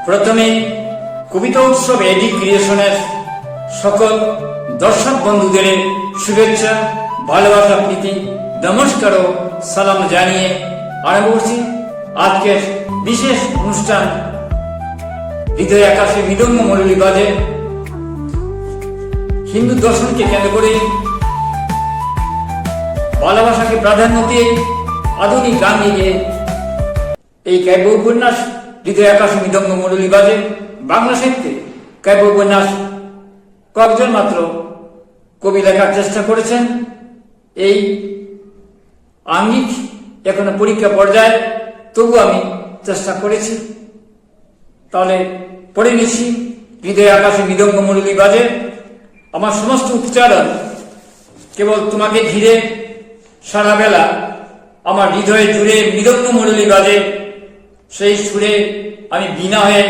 প্রথমে কবিতা উৎসব এডি ক্রিয়েশনের সকল দর্শক বন্ধুদের শুভেচ্ছা, ভালোবাসা, প্রীতি, নমস্কার ও সালাম জানিয়ে আরম্ভ করছি আজকের বিশেষ অনুষ্ঠান হৃদয় আকাশে মৃদঙ্গ মুরলী বাজে। হিন্দু দর্শনকে কেন্দ্র করে ভালোবাসাকে প্রাধান্য দিয়ে আধুনিক গান নিয়ে এই কাব্য উপন্যাস হৃদয় আকাশে মৃদঙ্গ মুরলী বাজে বাংলা সাহিত্যে কাব্য উপন্যাস কয়েকজন মাত্র কবি লেখার চেষ্টা করেছেন। এই আঙ্গিক এখনো পরীক্ষা পর্যায়ে, তবু আমি চেষ্টা করেছি। তাহলে পড়ে নিচ্ছি হৃদয় আকাশে মৃদঙ্গ মুরলী বাজে। আমার সমস্ত উচ্চারণ কেবল তোমাকে ঘিরে, সারা বেলা আমার হৃদয়ে জুড়ে মৃদঙ্গ মুরলী বাজে। সেই সুরে আমি বীণা হয়ে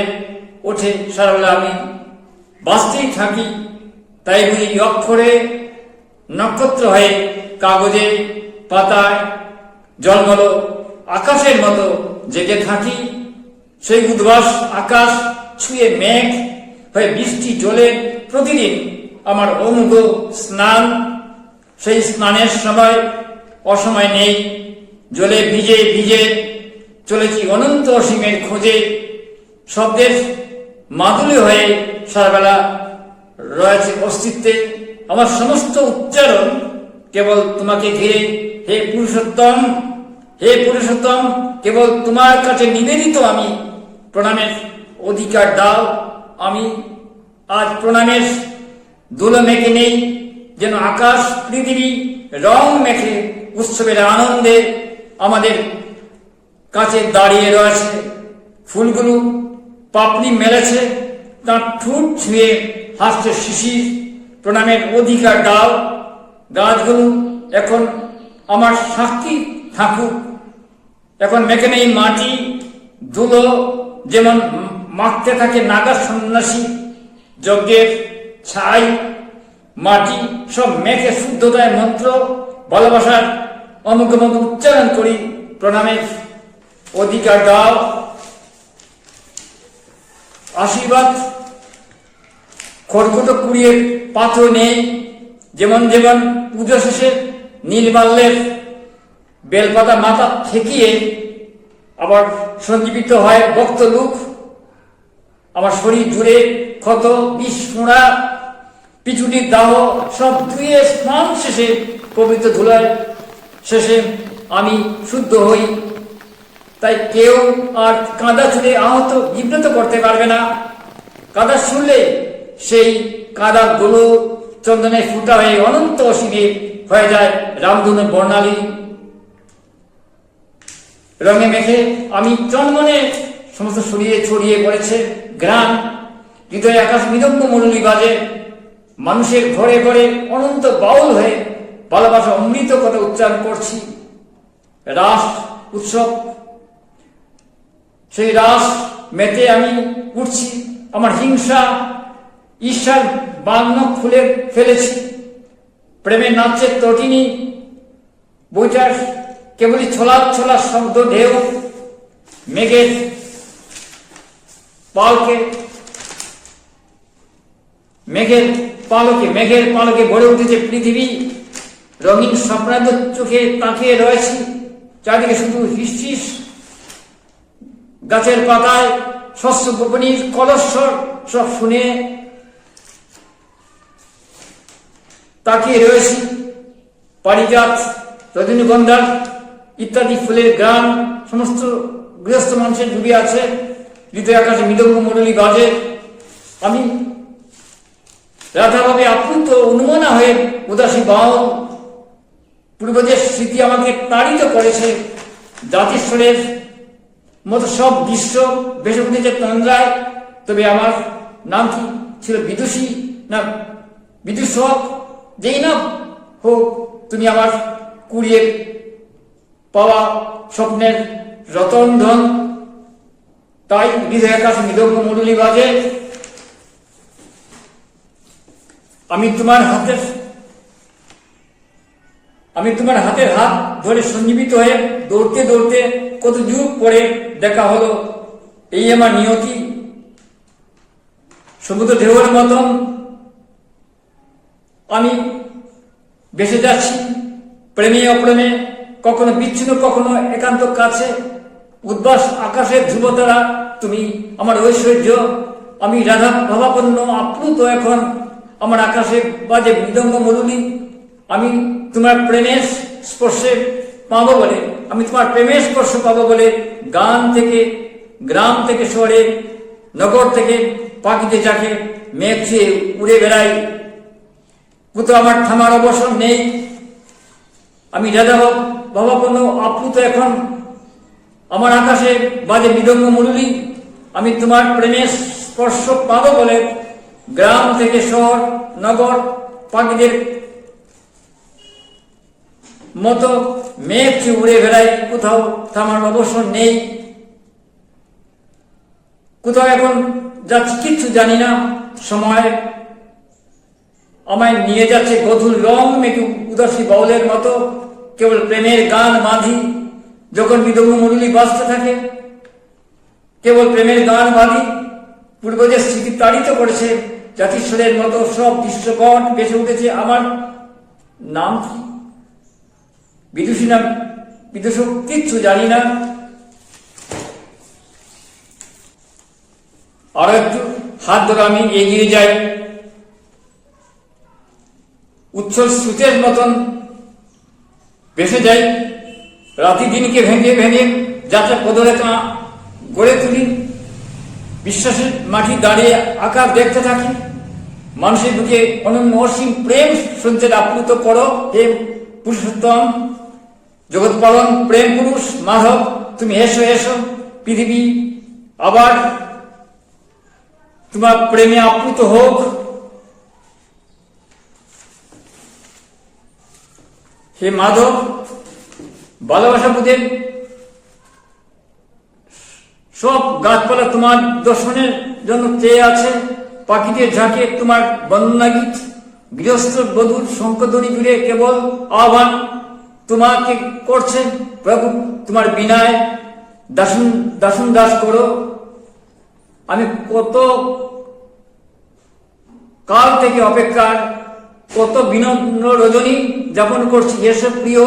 ওঠে, সারা বেলা আমি বাঁচতেই থাকি। তাই বুঝি অক্ষরে নক্ষত্র হয়ে কাগজে পাতায় জলমল আকাশের মতো জেগে থাকি। সেই উদ্ভাস আকাশ ছুঁয়ে মেঘ হয়ে বৃষ্টি জলে প্রতিদিন আমার অমুখ স্নান। সেই স্নানের সময় অসময় নেই, জলে ভিজে ভিজে চলেছি অনন্ত অসীমের খোঁজে। শব্দের মাদুলি হয়ে সারাবেলা রয়েছে অস্তিত্বে আমার সমস্ত উচ্চারণ কেবল তোমাকে ঘিরে। হে পুরুষোত্তম, হে পুরুষোত্তম, কেবল তোমার কাছে নিবেদিত আমি প্রণামের অধিকার দাও। আমি আজ প্রণামের ধুলো মেখে নেই, যেন আকাশ পৃথিবী রং মেখে উৎসবের আনন্দে আমাদের কাছে দাঁড়িয়ে রয়েছে। ফুলগুলো পাপড়ি মেলেছে, তার ঠোঁট ছুঁয়ে হাসছে শিশির। প্রণামের অধিকার দাও। গাছগুলো এখন আমার সাক্ষী থাকুক, এখন মেখে নেই মাটি ধুলো, যেমন মাখতে থাকে নাগা সন্ন্যাসী। যজ্ঞের ছাই মাটি সব মেখে শুদ্ধতায় মন্ত্র ভালোবাসার অমুক উচ্চারণ করি। প্রণামের অধিকার দাও। আশীর্বাদ খড়কুটো কুড়িয়ে পাথর নেই, যেমন যেমন পুজো শেষে নীলমাল্যের বেলপাতা মাথা ঠেকিয়ে আবার সঞ্জীবিত হয় ভক্ত লোক। আমার শরীর জুড়ে ক্ষত বিস্ফোড়া পিছুটির দাহ সব ধুয়ে স্নান শেষে পবিত্র ধুলায় শেষে আমি শুদ্ধ হই। তাই কেউ আর কাঁদা ছুঁড়ে আহত বিব্রত করতে পারবে না। কাদা শুনলে সেই কাদা গুলো চন্দনে ফুটা হয়ে অনন্ত অসীমে হয়ে যায় রামধনু বর্ণালী। রঙে মেখে আমি চন্দনে সমস্ত শরীরে ছড়িয়ে পড়েছে গ্রাম। হৃদয় আকাশ মৃদঙ্গ মুরলী বাজে। মানুষের ঘরে ঘরে অনন্ত বাউল হয়ে ভালোবাসা অমৃত কথা উচ্চারণ করছি। রাস উৎসব, সেই রাস মেতে আমি উঠছি। আমার হিংসা ঈর্ষার বাগ্ন খুলে ফেলেছি। প্রেমের নাচের তটিনী বইটার কেবলই ছোলা ছোলা শব্দ ঢেউ। মেঘের পালকে মেঘের পালকে ভরে উঠেছে পৃথিবী। রঙিন স্বপ্নাদ চোখে তাকিয়ে রয়েছি। চারদিকে শুধু হিসিস, গাছের পাতায় শস্য গোপনীর কলস্বর সব শুনে তাকিয়ে রয়েছি। পারিজাত, রজনীগন্ধা ইত্যাদি ফুলের গান সমস্ত গৃহস্থ মানুষের ডুবে আছে। হৃদয় আকাশে মৃদঙ্গ মুরলী বাজে। আমি রাধাভাবে আপ্লুত উন্মনা হয়ে উদাসী বাউল। পূর্বজের স্মৃতি আমাকে তাড়িত করেছে। জাতিস্বরের মতো সব বিশ্ব বেসে উঠেছে তন্দ্রায়। তবে আমার নাম কি ছিল বিদুষী না বিদুষক? যেই না হোক, তুমি আমার কুড়িয়ে পাওয়া স্বপ্নের রতন ধন। তাই হৃদয় আকাশে মৃদঙ্গ মুরলী বাজে। আমি তোমার হাতের হাত ধরে সঞ্জীবিত হয়ে দৌড়তে দৌড়তে কত যুগ পরে দেখা হলো। এই আমার নিয়তি, সমুদ্র ঢেউয়ের মতন আমি বেসে যাচ্ছি, প্রেমে অপ্রেমে, কখনো বিচ্ছিন্ন কখনো একান্ত কাছে। উদ্বাস আকাশের ধ্রুবতারা তুমি আমার ঐশ্বর্য, আমি রাধা ভাবাপন্ন আপ্লুত এখন আমার আকাশে বাজে মৃদঙ্গ মুরলী। আমি তোমার প্রেমের স্পর্শে পাবো বলে, আমি তোমার প্রেমের স্পর্শ পাবো বলে গান থেকে, গ্রাম থেকে শহরে, নগর থেকে পাখিতে যাকে মেঘ ছুঁয়ে উড়ে বেড়াই। কোথাও আমার থামার অবসর নেই। আমি রাধা ভাবাপন্ন আপ্লুত এখন আমার আকাশে বাজে মৃদঙ্গ মুরলী। আমি তোমার প্রেমের স্পর্শ পাবো বলে গ্রাম থেকে শহর, নগর, পাখিদের মতো মেঘ ছুঁয়ে উড়ে বেড়াই। কোথাও থামার অবসর নেই। কোথাও এখন যাচ্ছি কিচ্ছু জানি না। সময় আমায় নিয়ে যাচ্ছে গধুর রং মেঘে উদাসী বাউলের মতো। কেবল প্রেমের গান বাঁধি যখন মৃদঙ্গ মুরলী বাজতে থাকে, কেবল প্রেমের গান বাঁধি। পূর্ব যে স্মৃতি তাড়িত করেছে জাতিস্বরের মতো সব দৃশ্যপট বেসে উঠেছে। আমার নাম কি বিদুষী নাম, বিদুষ কিচ্ছু জানি না। আরো একটু হাত ধরে আমি এগিয়ে যাই, উচ্ছ্বল স্রোতের মতন ভেসে যাই। রাতি দিনকে ভেঙে ভেঙে যাত্রা পদরেখা গড়ে তুলি। বিশ্বাসের মাটি দাঁড়িয়ে আকার দেখতে থাকি। মানুষের বুকে অনন্য অসীম প্রেম সঞ্চার আপ্লুত করো হে পুরুষোত্তম, জগৎ পালন প্রেম পুরুষ মাধব। তুমি এসো এসো, পৃথিবী আবার তোমার প্রেমে আপ্লুত হোক। হে মাধব, ভালোবাসা বুঝে সব গাছপালা তোমার দর্শনের জন্য চেয়ে আছে। পাখিদের ঝাঁকে তোমার বন্দনা গীত, গৃহস্থ বধূর শঙ্খধ্বনি জুড়ে কেবল আহ্বান তোমাকে করছে। প্রভু তোমার বিনায় দাসন দাস করো। আমি কত কাল থেকে অপেক্ষার, কত বিনম্র রজনী যাপন করছি। এসব প্রিয়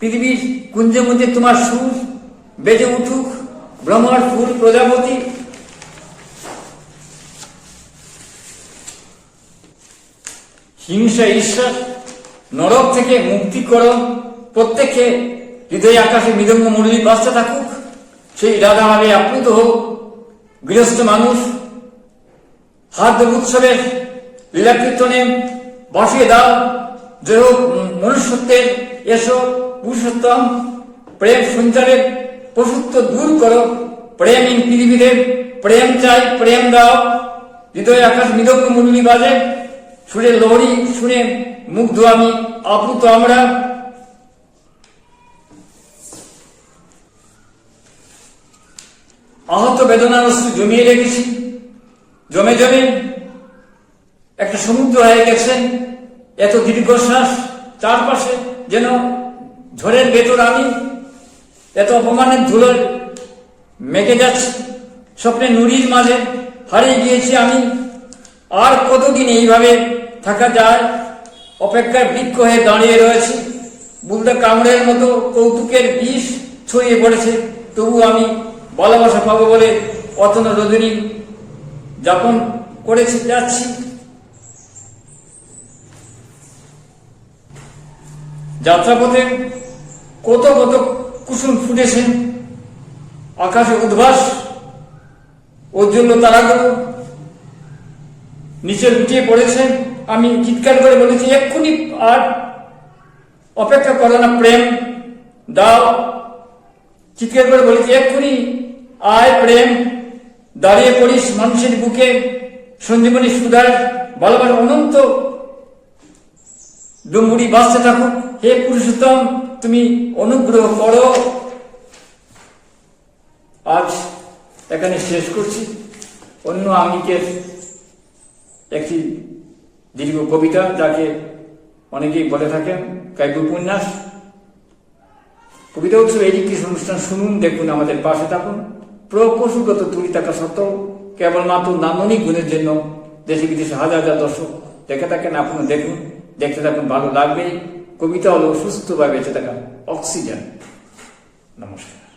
পৃথিবীর কুঞ্জে মুঞ্জে তোমার সুর বেজে উঠুক। ভ্রমর ফুল প্রজাপতি হিংসা ঈর্ষা নরক থেকে মুক্তি করো। প্রত্যেকে হৃদয় আকাশে মৃদঙ্গ মুরলী বাজতে থাকুক। সেই রাধা ভাবে আপ্লুত হোক গৃহস্থ মানুষ। হাত উৎসবের লীলা কীর্তনে বসিয়ে দাও। যে হোক মনুষ্যত্বের এসো পুরুষোত্তম, প্রেম সঞ্চারের পশুত্ব দূর করো। প্রেমহীন পৃথিবীতে প্রেম চাই, প্রেম দাও। হৃদয় আকাশ মৃদঙ্গ মুরলী বাজে, সুরের লহরী শুনে মুগ্ধ আমি, আপ্লুত আমরা। আহত বেদনার অশ্রু জমিয়ে রেখেছি, জমে জমে একটা সমুদ্র হয়ে গেছে। এত দীর্ঘশ্বাস চারপাশে যেন ঝড়ের ভেতর আমি, এত অপমানের ধুলো মেঘে যাচ্ছি। স্বপ্নে নুরির মাঝে হারিয়ে গিয়েছি আমি। আর কতদিন এইভাবে থাকা যায়? অপেক্ষায় বৃক্ষ হয়ে দাঁড়িয়ে রয়েছি। বুলদা কামড়ের মতো কৌতুকের বিষ ছড়িয়ে পড়েছে। তবু আমি ভালোবাসা পাবো বলে অতন রজনী যাপন করেছি যাচ্ছি। যাত্রাপথে কত কত কুসুম ফুটেছে। আকাশে উদ্ভাস ঔজ্জ্বল্য তারাগুলো নিচে লুটিয়ে পড়েছে। আমি চিৎকার করে বলেছি, এক্ষুনি আর অপেক্ষা করো না, প্রেম দাও। চিৎকার করে বলেছি, এক্ষুনি আয় প্রেম, দাঁড়িয়ে পড়িস মানুষের বুকে। সঞ্জীবনী সুধার ভালোবাসা অনন্ত ডুম্বুরি বাঁচতে থাকুক। হে পুরুষোত্তম, তুমি অনুগ্রহ করো। আজ এখানে শেষ করছি। অন্য আঙ্গিকের একটি দীর্ঘ কবিতা, যাকে অনেকেই বলে থাকেন কাব্য উপন্যাস। কবিতা উৎসব এই কৃষি অনুষ্ঠান শুনুন, দেখুন, আমাদের পাশে থাকুন। প্রকৌশলগত ত্রুটি থাকা সত্ত্বেও কেবলমাত্র নান্দনিক গুণের জন্য দেশে বিদেশে হাজার হাজার দর্শক দেখে থাকেন। আপনি দেখুন, দেখতে থাকুন, ভালো লাগবে। কবিতা হলো সুস্থভাবে বেঁচে থাকা অক্সিজেন। নমস্কার।